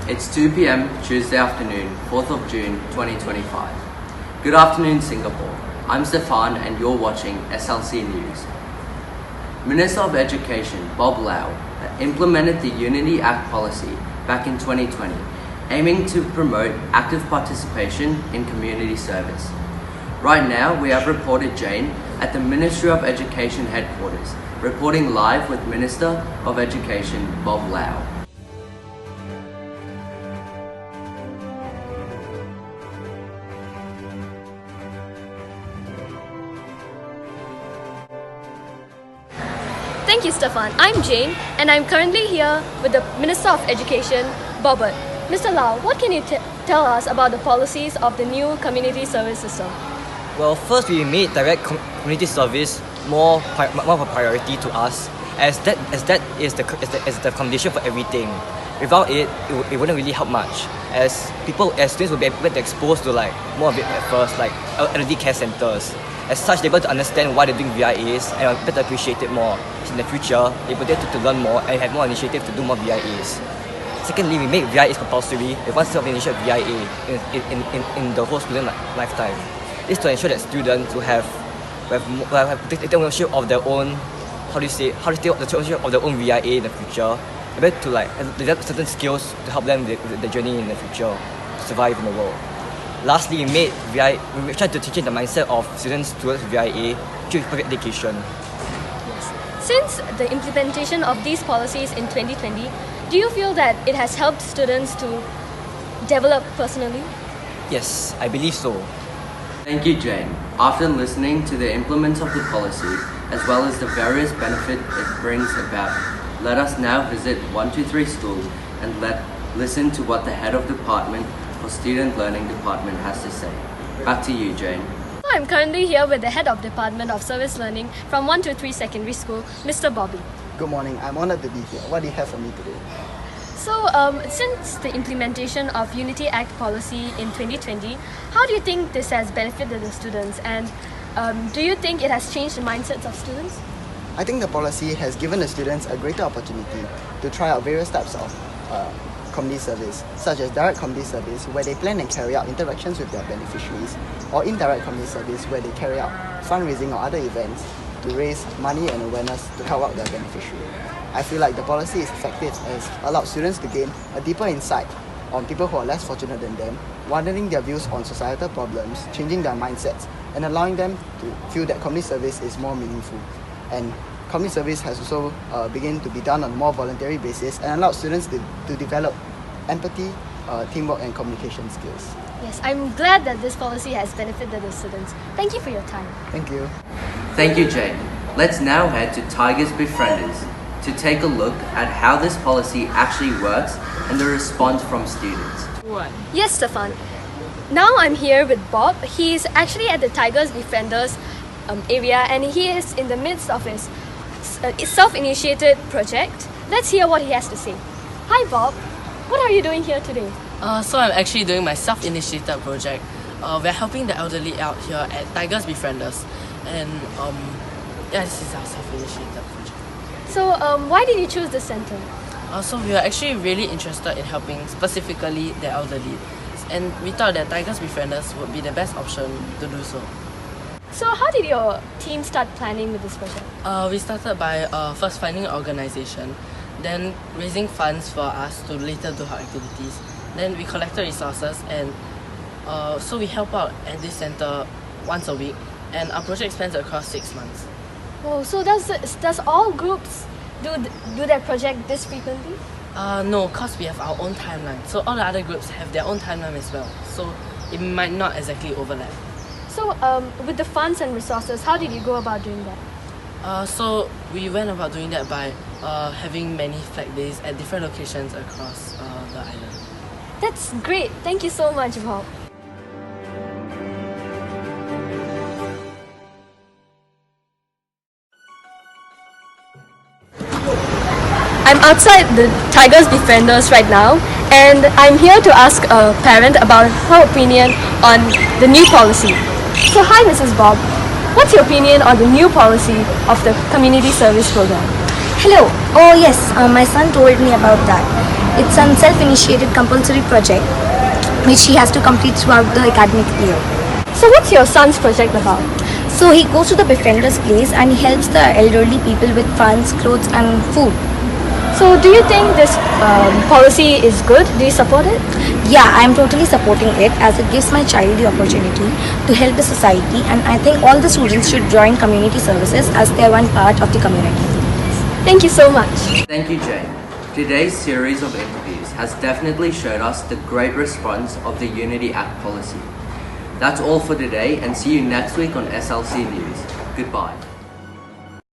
It's 2 p.m. Tuesday afternoon, 4th of June 2025. Good afternoon, Singapore. I'm Stefan and you're watching SLC News. Minister of Education Bob Lau implemented the Unity Act policy back in 2020, aiming to promote active participation in community service. Right now, we have reporter Jane at the Ministry of Education headquarters, reporting live with Minister of Education Bob Lau. Thank you, Stefan. I'm Jane, and I'm currently here with the Minister of Education, Bobbert. Mr. Lau, what can you tell us about the policies of the new community service system? Well, first we made direct community service more of a priority to us, as that is the condition for everything. Without it, it wouldn't really help much, as students will be able to expose to more of it at first, like elderly care centers. As such, they're able to understand why they're doing VIAs and are able to appreciate it more. So in the future, they're able to learn more and have more initiative to do more VIAs. Secondly, we make VIAs compulsory with one set of initial VIA in the whole student lifetime. This to ensure that students will have take ownership of their own, take ownership of their own VIA in the future, able to develop certain skills to help them with the journey in the future to survive in the world. Lastly, we tried to change the mindset of students towards VIA through public education. Yes. Since the implementation of these policies in 2020, do you feel that it has helped students to develop personally? Yes, I believe so. Thank you, Jane. After listening to the implement of the policy, as well as the various benefits it brings about, let us now visit 123 School and listen to what the head of department for Student Learning Department has to say. Back to you, Jane. I'm currently here with the head of Department of Service Learning from 123 Secondary School, Mr. Bobby. Good morning. I'm honored to be here. What do you have for me today? So, since the implementation of Unity Act policy in 2020, how do you think this has benefited the students, and do you think it has changed the mindsets of students? I think the policy has given the students a greater opportunity to try out various types of community service, such as direct community service, where they plan and carry out interactions with their beneficiaries, or indirect community service, where they carry out fundraising or other events to raise money and awareness to help out their beneficiary. I feel like the policy is effective as it allows students to gain a deeper insight on people who are less fortunate than them, widening their views on societal problems, changing their mindsets, and allowing them to feel that community service is more meaningful. And community service has also begun to be done on a more voluntary basis and allows students to develop empathy, teamwork, and communication skills. Yes, I'm glad that this policy has benefited the students. Thank you for your time. Thank you. Thank you, Jane. Let's now head to Tigers Befrienders to take a look at how this policy actually works and the response from students. Yes, Stefan. Now I'm here with Bob. He's actually at the Tigers Befrienders area, and he is in the midst of his self-initiated project. Let's hear what he has to say. Hi, Bob. What are you doing here today? So I'm actually doing my self-initiated project. We're helping the elderly out here at Tigers Befrienders, and this is our self-initiated project. So, why did you choose this center? So we are actually really interested in helping specifically the elderly, and we thought that Tigers Befrienders would be the best option to do so. So, how did your team start planning with this project? We started by first finding an organization, then raising funds for us to later do our activities. Then we collected resources, and so we help out at this center once a week, and our project spans across 6 months. Oh, so does all groups do their project this frequently? No, because we have our own timeline. So all the other groups have their own timeline as well. So it might not exactly overlap. So with the funds and resources, how did you go about doing that? So we went about doing that by having many flag days at different locations across the island. That's great. Thank you so much, Bob. I'm outside the Tigers Befrienders right now, and I'm here to ask a parent about her opinion on the new policy. So hi Mrs. Bob, what's your opinion on the new policy of the community service program? Hello. Oh yes, my son told me about that. It's a self-initiated compulsory project which he has to complete throughout the academic year. So what's your son's project about? So he goes to the befrienders' place and he helps the elderly people with funds, clothes and food. So do you think this policy is good? Do you support it? Yeah, I am totally supporting it as it gives my child the opportunity to help the society, and I think all the students should join community services as they are one part of the community. Thank you so much. Thank you, Jane. Today's series of interviews has definitely showed us the great response of the Unity Act policy. That's all for today, and see you next week on SLC News. Goodbye.